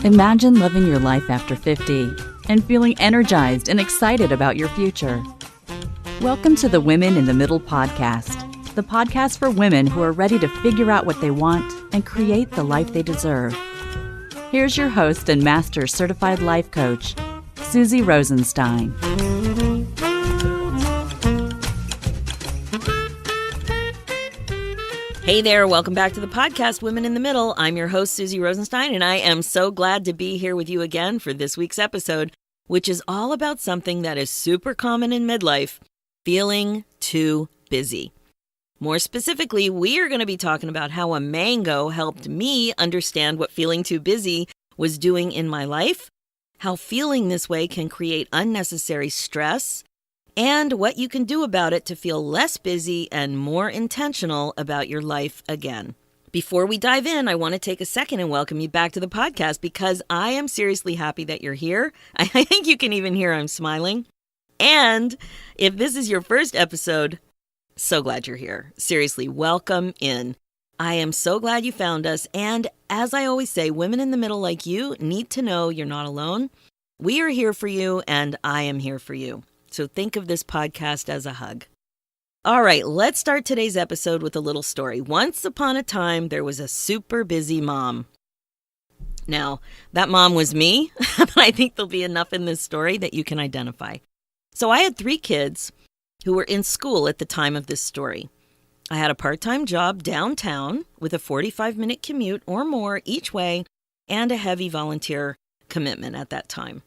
Imagine living your life after 50 and feeling energized and excited about your future. Welcome to the Women in the Middle podcast, the podcast for women who are ready to figure out what they want and create the life they deserve. Here's your host and master certified life coach, Susie Rosenstein. Hey there, welcome back to the podcast, Women in the Middle. I'm your host, Susie Rosenstein, and I am so glad to be here with you again for this week's episode, which is all about something that is super common in midlife, feeling too busy. More specifically, we are going to be talking about how a mango helped me understand what feeling too busy was doing in my life, how feeling this way can create unnecessary stress, and what you can do about it to feel less busy and more intentional about your life again. Before we dive in, I want to take a second and welcome you back to the podcast because I am seriously happy that you're here. I think you can even hear I'm smiling. And if this is your first episode, so glad you're here. Seriously, welcome in. I am so glad you found us. And as I always say, women in the middle like you need to know you're not alone. We are here for you, and I am here for you. So think of this podcast as a hug. All right, let's start today's episode with a little story. Once upon a time, there was a super busy mom. Now, that mom was me, but I think there'll be enough in this story that you can identify. So I had 3 kids who were in school at the time of this story. I had a part-time job downtown with a 45-minute commute or more each way and a heavy volunteer commitment at that time.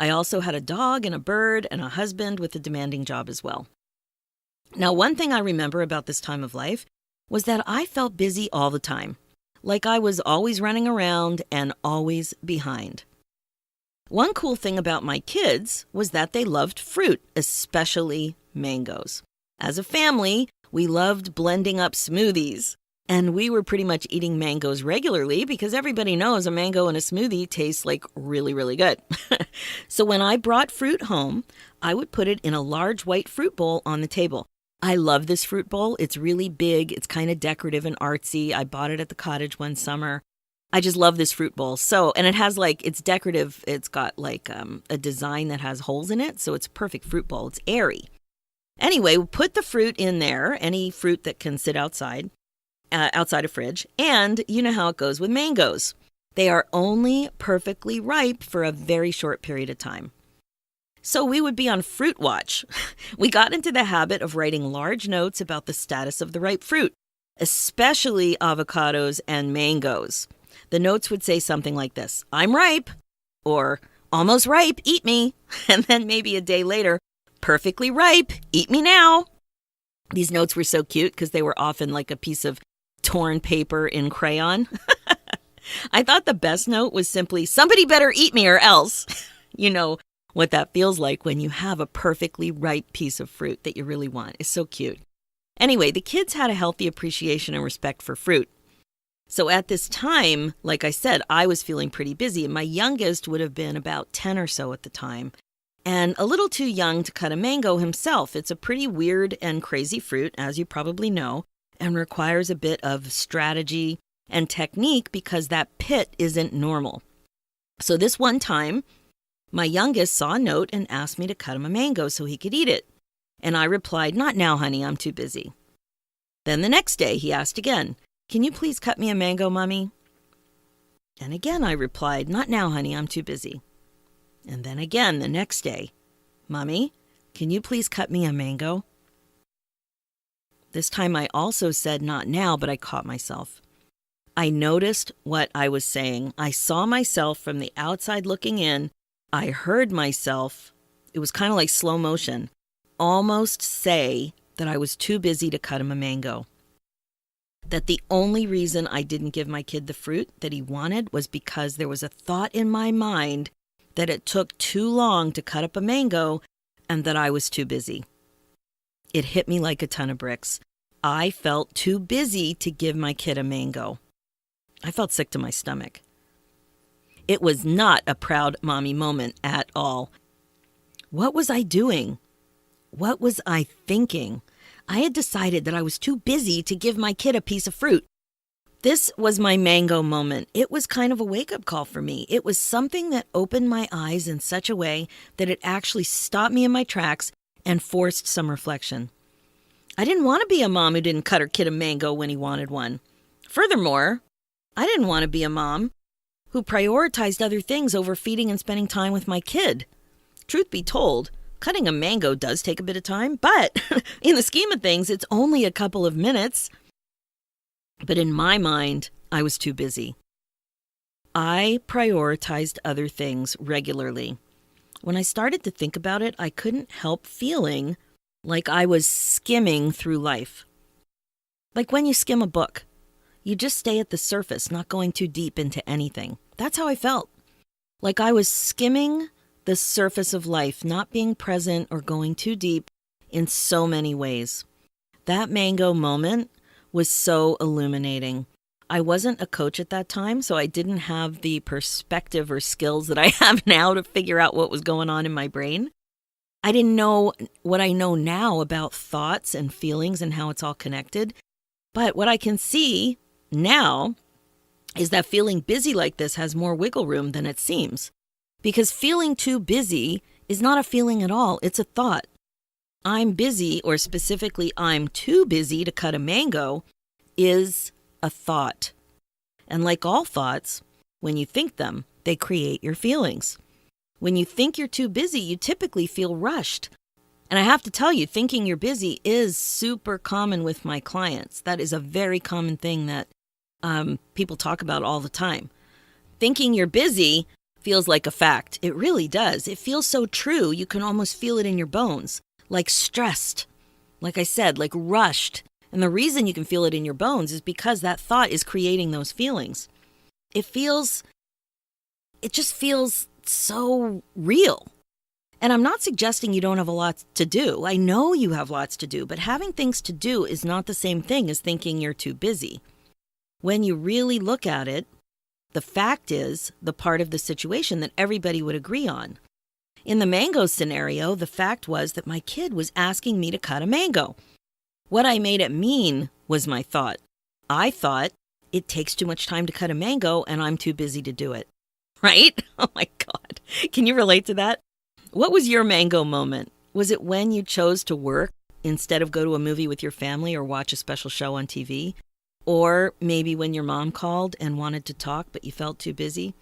I also had a dog and a bird and a husband with a demanding job as well. Now, one thing I remember about this time of life was that I felt busy all the time, like I was always running around and always behind. One cool thing about my kids was that they loved fruit, especially mangoes. As a family, we loved blending up smoothies. And we were pretty much eating mangoes regularly because everybody knows a mango in a smoothie tastes like really, really good. So when I brought fruit home, I would put it in a large white fruit bowl on the table. I love this fruit bowl. It's really big. It's kind of decorative and artsy. I bought it at the cottage one summer. I just love this fruit bowl. And it has it's decorative. It's got a design that has holes in it. So it's a perfect fruit bowl. It's airy. Anyway, we put the fruit in there, any fruit that can sit outside a fridge. And you know how it goes with mangoes. They are only perfectly ripe for a very short period of time. So we would be on fruit watch. We got into the habit of writing large notes about the status of the ripe fruit, especially avocados and mangoes. The notes would say something like this: "I'm ripe," or "almost ripe, eat me." And then maybe a day later, "perfectly ripe, eat me now." These notes were so cute because they were often like a piece of torn paper in crayon. I thought the best note was simply, "somebody better eat me or else." You know what that feels like when you have a perfectly ripe piece of fruit that you really want. It's so cute. Anyway, the kids had a healthy appreciation and respect for fruit. So at this time, like I said, I was feeling pretty busy, and my youngest would have been about 10 or so at the time, and a little too young to cut a mango himself. It's a pretty weird and crazy fruit, as you probably know, and requires a bit of strategy and technique because that pit isn't normal. So this one time, my youngest saw a note and asked me to cut him a mango so he could eat it. And I replied, "Not now, honey, I'm too busy." Then the next day, he asked again, "Can you please cut me a mango, Mommy?" And again, I replied, "Not now, honey, I'm too busy." And then again, the next day, "Mommy, can you please cut me a mango?" This time I also said, "Not now," but I caught myself. I noticed what I was saying. I saw myself from the outside looking in. I heard myself, it was kind of like slow motion, almost say that I was too busy to cut him a mango. That the only reason I didn't give my kid the fruit that he wanted was because there was a thought in my mind that it took too long to cut up a mango and that I was too busy. It hit me like a ton of bricks. I felt too busy to give my kid a mango. I felt sick to my stomach. It was not a proud mommy moment at all. What was I doing? What was I thinking? I had decided that I was too busy to give my kid a piece of fruit. This was my mango moment. It was kind of a wake-up call for me. It was something that opened my eyes in such a way that it actually stopped me in my tracks and forced some reflection. I didn't want to be a mom who didn't cut her kid a mango when he wanted one. Furthermore, I didn't want to be a mom who prioritized other things over feeding and spending time with my kid. Truth be told, cutting a mango does take a bit of time, but in the scheme of things, it's only a couple of minutes. But in my mind, I was too busy. I prioritized other things regularly. When I started to think about it, I couldn't help feeling like I was skimming through life. Like when you skim a book, you just stay at the surface, not going too deep into anything. That's how I felt. Like I was skimming the surface of life, not being present or going too deep in so many ways. That mango moment was so illuminating. I wasn't a coach at that time, so I didn't have the perspective or skills that I have now to figure out what was going on in my brain. I didn't know what I know now about thoughts and feelings and how it's all connected. But what I can see now is that feeling busy like this has more wiggle room than it seems. Because feeling too busy is not a feeling at all, it's a thought. I'm busy, or specifically I'm too busy to cut a mango, is a thought. And like all thoughts, when you think them, they create your feelings. When you think you're too busy, you typically feel rushed. And I have to tell you, thinking you're busy is super common with my clients. That is a very common thing that people talk about all the time. Thinking you're busy feels like a fact. It really does. It feels so true, you can almost feel it in your bones. Like stressed, like I said, like rushed. And the reason you can feel it in your bones is because that thought is creating those feelings. It just feels so real. And I'm not suggesting you don't have a lot to do. I know you have lots to do, but having things to do is not the same thing as thinking you're too busy. When you really look at it, the fact is the part of the situation that everybody would agree on. In the mango scenario, the fact was that my kid was asking me to cut a mango. What I made it mean was my thought. I thought it takes too much time to cut a mango and I'm too busy to do it. Right? Oh my God. Can you relate to that? What was your mango moment? Was it when you chose to work instead of go to a movie with your family or watch a special show on TV? Or maybe when your mom called and wanted to talk but you felt too busy?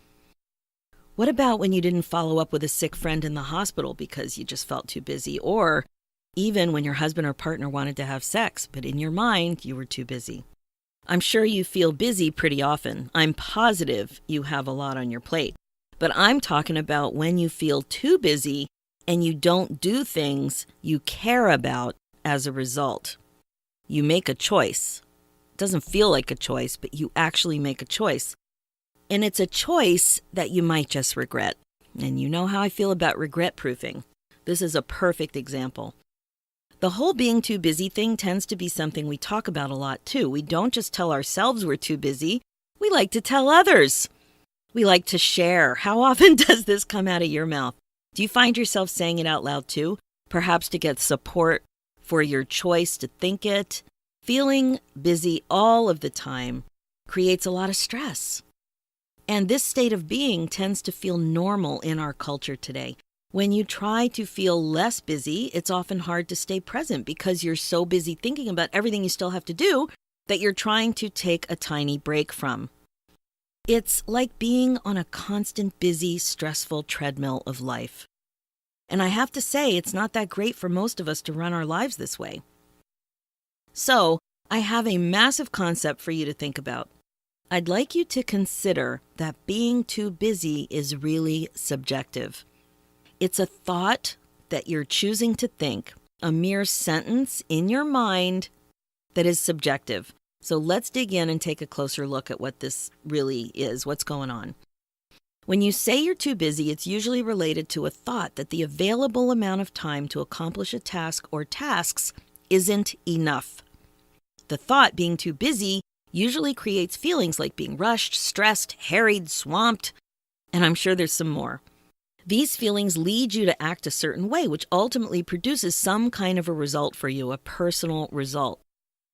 What about when you didn't follow up with a sick friend in the hospital because you just felt too busy? Or even when your husband or partner wanted to have sex, but in your mind, you were too busy. I'm sure you feel busy pretty often. I'm positive you have a lot on your plate. But I'm talking about when you feel too busy and you don't do things you care about as a result. You make a choice. It doesn't feel like a choice, but you actually make a choice. And it's a choice that you might just regret. And you know how I feel about regret proofing. This is a perfect example. The whole being too busy thing tends to be something we talk about a lot too. We don't just tell ourselves we're too busy. We like to tell others. We like to share. How often does this come out of your mouth? Do you find yourself saying it out loud too? Perhaps to get support for your choice to think it. Feeling busy all of the time creates a lot of stress. And this state of being tends to feel normal in our culture today. When you try to feel less busy, it's often hard to stay present because you're so busy thinking about everything you still have to do that you're trying to take a tiny break from. It's like being on a constant, busy, stressful treadmill of life. And I have to say, it's not that great for most of us to run our lives this way. So, I have a massive concept for you to think about. I'd like you to consider that being too busy is really subjective. It's a thought that you're choosing to think, a mere sentence in your mind that is subjective. So let's dig in and take a closer look at what this really is, what's going on. When you say you're too busy, it's usually related to a thought that the available amount of time to accomplish a task or tasks isn't enough. The thought being too busy usually creates feelings like being rushed, stressed, harried, swamped, and I'm sure there's some more. These feelings lead you to act a certain way, which ultimately produces some kind of a result for you, a personal result.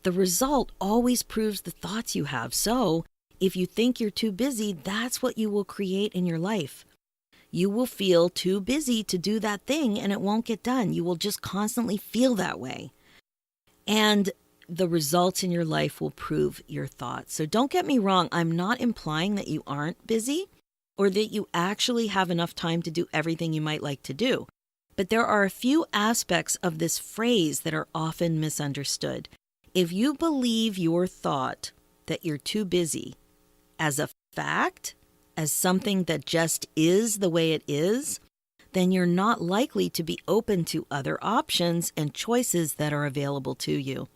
The result always proves the thoughts you have. So if you think you're too busy, that's what you will create in your life. You will feel too busy to do that thing and it won't get done. You will just constantly feel that way. And the results in your life will prove your thoughts. So don't get me wrong. I'm not implying that you aren't busy or that you actually have enough time to do everything you might like to do. But there are a few aspects of this phrase that are often misunderstood. If you believe your thought that you're too busy as a fact, as something that just is the way it is, then you're not likely to be open to other options and choices that are available to you.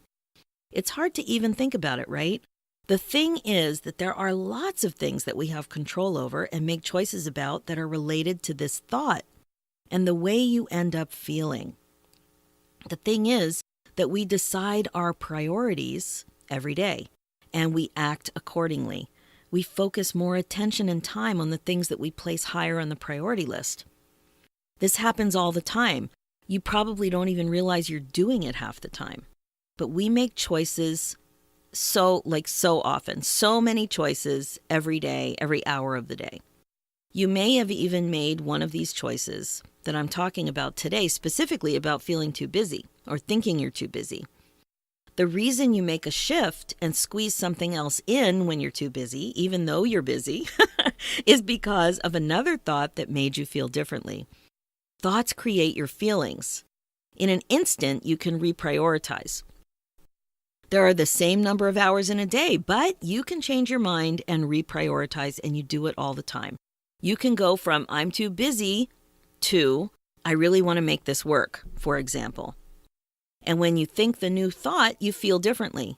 It's hard to even think about it, right? The thing is that there are lots of things that we have control over and make choices about that are related to this thought and the way you end up feeling. The thing is that we decide our priorities every day and we act accordingly. We focus more attention and time on the things that we place higher on the priority list. This happens all the time. You probably don't even realize you're doing it half the time. But we make choices so often, so many choices every day, every hour of the day. You may have even made one of these choices that I'm talking about today, specifically about feeling too busy or thinking you're too busy. The reason you make a shift and squeeze something else in when you're too busy, even though you're busy, is because of another thought that made you feel differently. Thoughts create your feelings. In an instant, you can reprioritize. There are the same number of hours in a day, but you can change your mind and reprioritize, and you do it all the time. You can go from I'm too busy to I really want to make this work, for example. And when you think the new thought, you feel differently.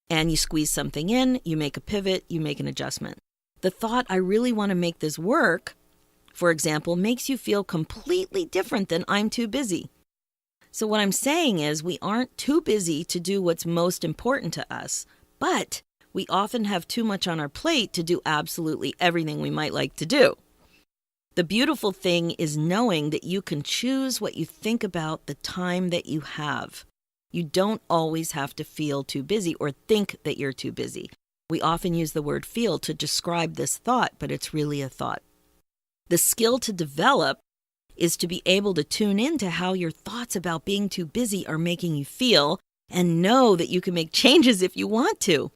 And you squeeze something in, you make a pivot, you make an adjustment. The thought I really want to make this work, for example, makes you feel completely different than I'm too busy. So what I'm saying is we aren't too busy to do what's most important to us, but we often have too much on our plate to do absolutely everything we might like to do. The beautiful thing is knowing that you can choose what you think about the time that you have. You don't always have to feel too busy or think that you're too busy. We often use the word feel to describe this thought, but it's really a thought. The skill to develop is to be able to tune into how your thoughts about being too busy are making you feel and know that you can make changes if you want to.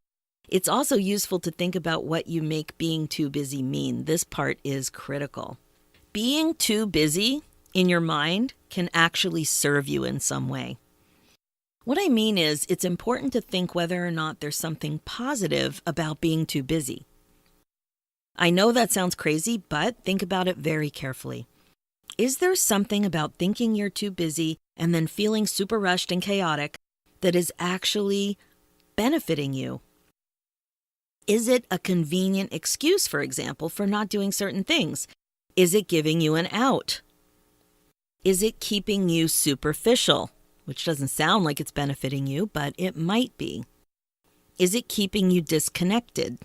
It's also useful to think about what you make being too busy mean. This part is critical. Being too busy in your mind can actually serve you in some way. What I mean is it's important to think whether or not there's something positive about being too busy. I know that sounds crazy, but think about it very carefully. Is there something about thinking you're too busy and then feeling super rushed and chaotic that is actually benefiting you? Is it a convenient excuse, for example, for not doing certain things? Is it giving you an out? Is it keeping you superficial, which doesn't sound like it's benefiting you, but it might be? Is it keeping you disconnected?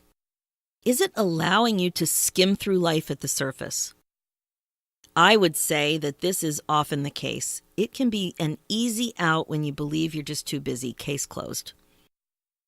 Is it allowing you to skim through life at the surface? I would say that this is often the case. It can be an easy out when you believe you're just too busy, case closed.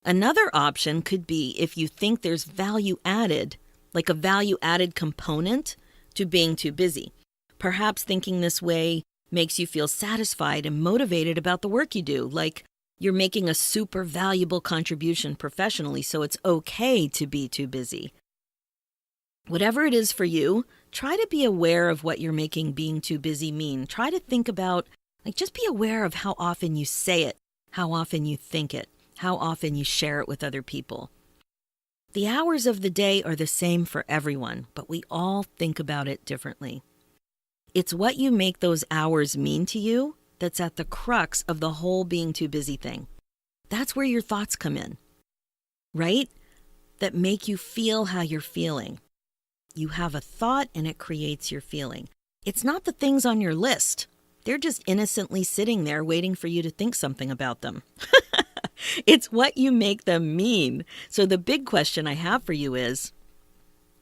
Another option could be if you think there's value added, like a value added component to being too busy. Perhaps thinking this way makes you feel satisfied and motivated about the work you do, like you're making a super valuable contribution professionally, so it's okay to be too busy. Whatever it is for you, try to be aware of what you're making being too busy mean. Try to think about, just be aware of how often you say it, how often you think it, how often you share it with other people. The hours of the day are the same for everyone, but we all think about it differently. It's what you make those hours mean to you that's at the crux of the whole being too busy thing. That's where your thoughts come in, right? That make you feel how you're feeling. You have a thought and it creates your feeling. It's not the things on your list. They're just innocently sitting there waiting for you to think something about them. It's what you make them mean. So the big question I have for you is,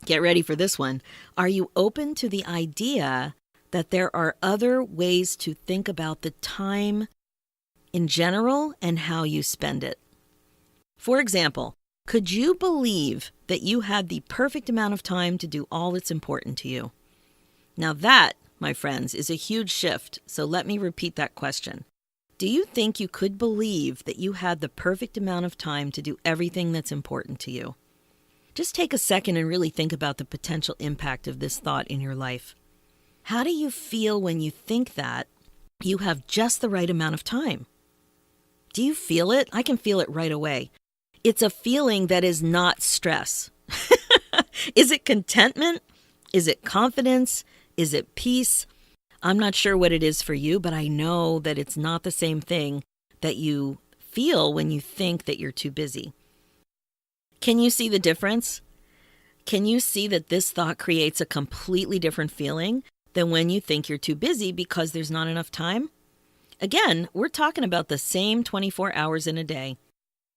get ready for this one. Are you open to the idea that there are other ways to think about the time in general and how you spend it? For example, could you believe that you had the perfect amount of time to do all that's important to you? Now that, my friends, is a huge shift, so let me repeat that question. Do you think you could believe that you had the perfect amount of time to do everything that's important to you? Just take a second and really think about the potential impact of this thought in your life. How do you feel when you think that you have just the right amount of time? Do you feel it? I can feel it right away. It's a feeling that is not stress. Is it contentment? Is it confidence? Is it peace? I'm not sure what it is for you, but I know that it's not the same thing that you feel when you think that you're too busy. Can you see the difference? Can you see that this thought creates a completely different feeling than when you think you're too busy because there's not enough time? Again, we're talking about the same 24 hours in a day.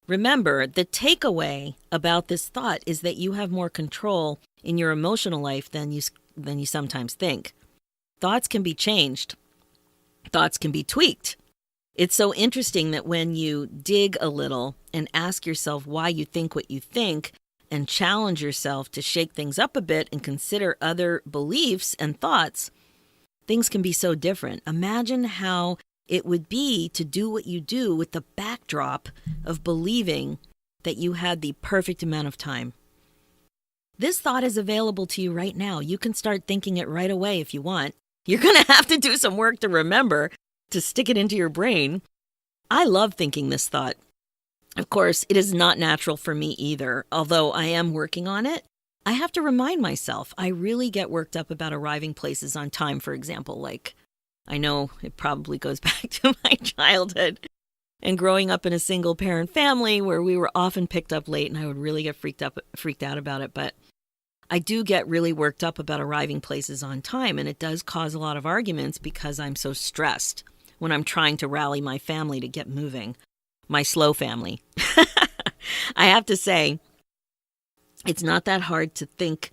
Remember, the takeaway about this thought is that you have more control in your emotional life than you sometimes think. Thoughts can be changed. Thoughts can be tweaked. It's so interesting that when you dig a little and ask yourself why you think what you think and challenge yourself to shake things up a bit and consider other beliefs and thoughts, things can be so different. Imagine how it would be to do what you do with the backdrop of believing that you had the perfect amount of time. This thought is available to you right now. You can start thinking it right away if you want. You're going to have to do some work to remember to stick it into your brain. I love thinking this thought. Of course, it is not natural for me either. Although I am working on it, I have to remind myself. I really get worked up about arriving places on time, for example. Like, I know it probably goes back to my childhood and growing up in a single parent family where we were often picked up late and I would really get freaked out about it. But I do get really worked up about arriving places on time, and it does cause a lot of arguments because I'm so stressed when I'm trying to rally my family to get moving. My slow family. I have to say, it's not that hard to think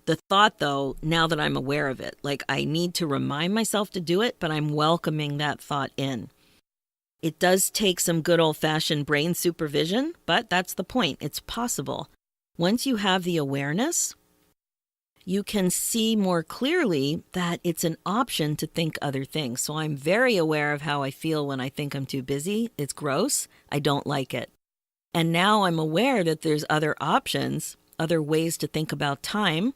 the thought, though, now that I'm aware of it. Like, I need to remind myself to do it, but I'm welcoming that thought in. It does take some good old-fashioned brain supervision, but that's the point. It's possible. Once you have the awareness, you can see more clearly that it's an option to think other things. So I'm very aware of how I feel when I think I'm too busy. It's gross. I don't like it. And now I'm aware that there's other options, other ways to think about time.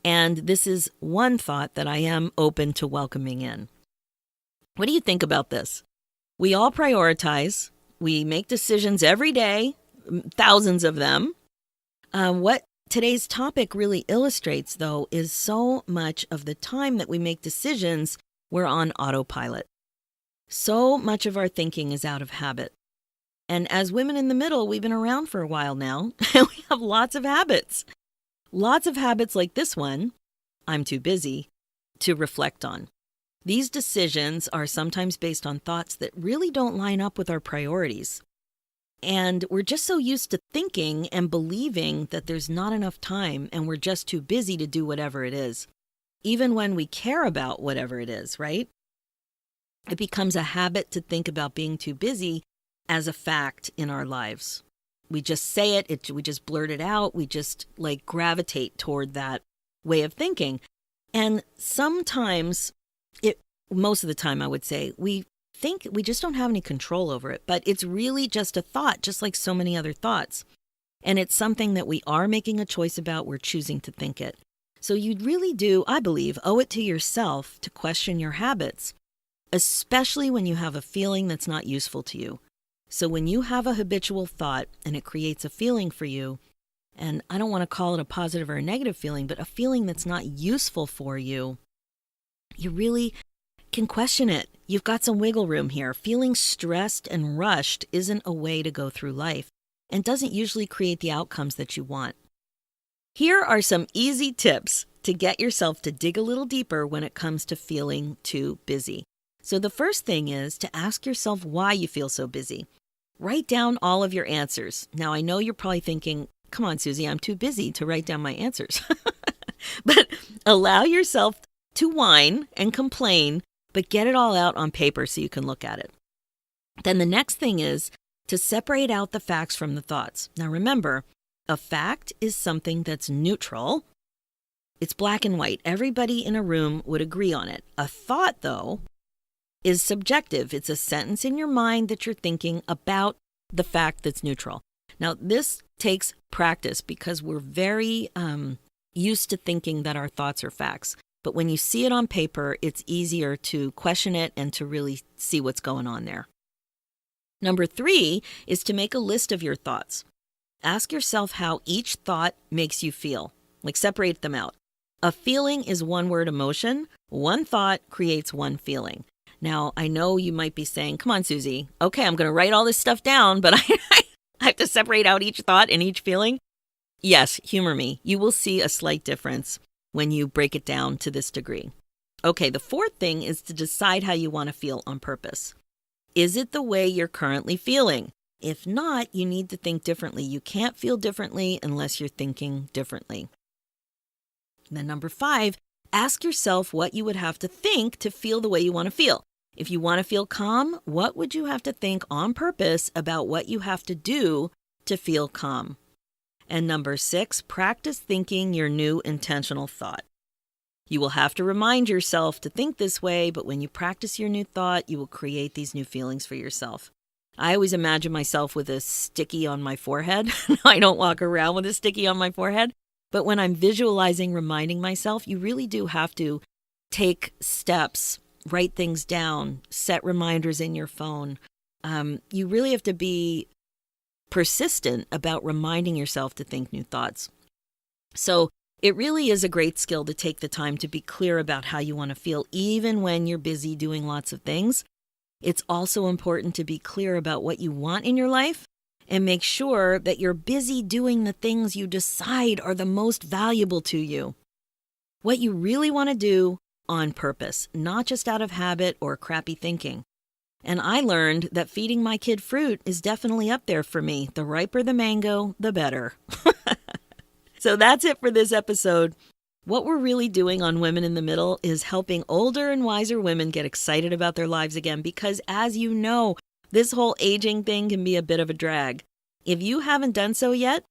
And this is one thought that I am open to welcoming in. What do you think about this? We all prioritize. We make decisions every day, thousands of them. What today's topic really illustrates, though, is so much of the time that we make decisions, we're on autopilot. So much of our thinking is out of habit. And as women in the middle, we've been around for a while now, and we have lots of habits. Lots of habits like this one, I'm too busy, to reflect on. These decisions are sometimes based on thoughts that really don't line up with our priorities. And we're just so used to thinking and believing that there's not enough time and we're just too busy to do whatever it is, even when we care about whatever it is, right? It becomes a habit to think about being too busy as a fact in our lives. We just say it, we just blurt it out, we just gravitate toward that way of thinking. And sometimes, most of the time I would say, we think we just don't have any control over it, but it's really just a thought, just like so many other thoughts. And it's something that we are making a choice about, we're choosing to think it. So you really do, I believe, owe it to yourself to question your habits, especially when you have a feeling that's not useful to you. So when you have a habitual thought and it creates a feeling for you, and I don't want to call it a positive or a negative feeling, but a feeling that's not useful for you, you really can question it. You've got some wiggle room here. Feeling stressed and rushed isn't a way to go through life and doesn't usually create the outcomes that you want. Here are some easy tips to get yourself to dig a little deeper when it comes to feeling too busy. So the first thing is to ask yourself why you feel so busy. Write down all of your answers. Now, I know you're probably thinking, come on, Susie, I'm too busy to write down my answers. But allow yourself to whine and complain, but get it all out on paper so you can look at it. Then the next thing is to separate out the facts from the thoughts. Now remember, a fact is something that's neutral. It's black and white. Everybody in a room would agree on it. A thought, though, is subjective. It's a sentence in your mind that you're thinking about the fact that's neutral. Now, this takes practice because we're very used to thinking that our thoughts are facts. But when you see it on paper, it's easier to question it and to really see what's going on there. Number 3 is to make a list of your thoughts. Ask yourself how each thought makes you feel. Like, separate them out. A feeling is one-word emotion. One thought creates one feeling. Now, I know you might be saying, come on, Susie. Okay, I'm going to write all this stuff down, but I have to separate out each thought and each feeling. Yes, humor me. You will see a slight difference when you break it down to this degree. Okay, the 4th thing is to decide how you want to feel on purpose. Is it the way you're currently feeling? If not, you need to think differently. You can't feel differently unless you're thinking differently. And then number 5, ask yourself what you would have to think to feel the way you want to feel. If you want to feel calm, what would you have to think on purpose about what you have to do to feel calm? And number 6, practice thinking your new intentional thought. You will have to remind yourself to think this way, but when you practice your new thought, you will create these new feelings for yourself. I always imagine myself with a sticky on my forehead. I don't walk around with a sticky on my forehead. But when I'm visualizing, reminding myself, you really do have to take steps, write things down, set reminders in your phone. You really have to be persistent about reminding yourself to think new thoughts. So it really is a great skill to take the time to be clear about how you want to feel, even when you're busy doing lots of things. It's also important to be clear about what you want in your life and make sure that you're busy doing the things you decide are the most valuable to you. What you really want to do on purpose, not just out of habit or crappy thinking. And I learned that feeding my kid fruit is definitely up there for me. The riper the mango, the better. So that's it for this episode. What we're really doing on Women in the Middle is helping older and wiser women get excited about their lives again because, as you know, this whole aging thing can be a bit of a drag. If you haven't done so yet,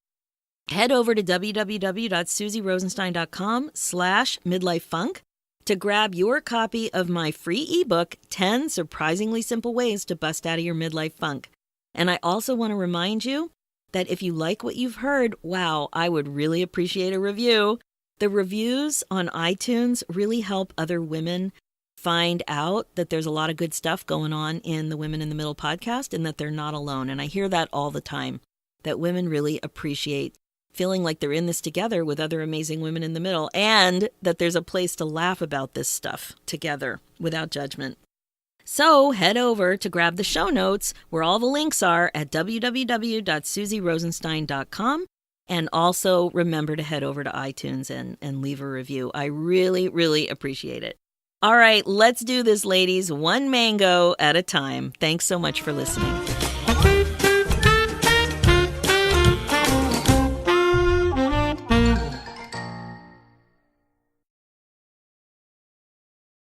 head over to www.susierosenstein.com/midlifefunk to grab your copy of my free ebook, 10 Surprisingly Simple Ways to Bust Out of Your Midlife Funk. And I also want to remind you that if you like what you've heard, wow, I would really appreciate a review. The reviews on iTunes really help other women find out that there's a lot of good stuff going on in the Women in the Middle podcast and that they're not alone. And I hear that all the time, that women really appreciate feeling like they're in this together with other amazing women in the middle and that there's a place to laugh about this stuff together without judgment. So head over to grab the show notes where all the links are at www.susierosenstein.com. And also remember to head over to iTunes and leave a review. I really, really appreciate it. All right, let's do this, ladies. One mango at a time. Thanks so much for listening.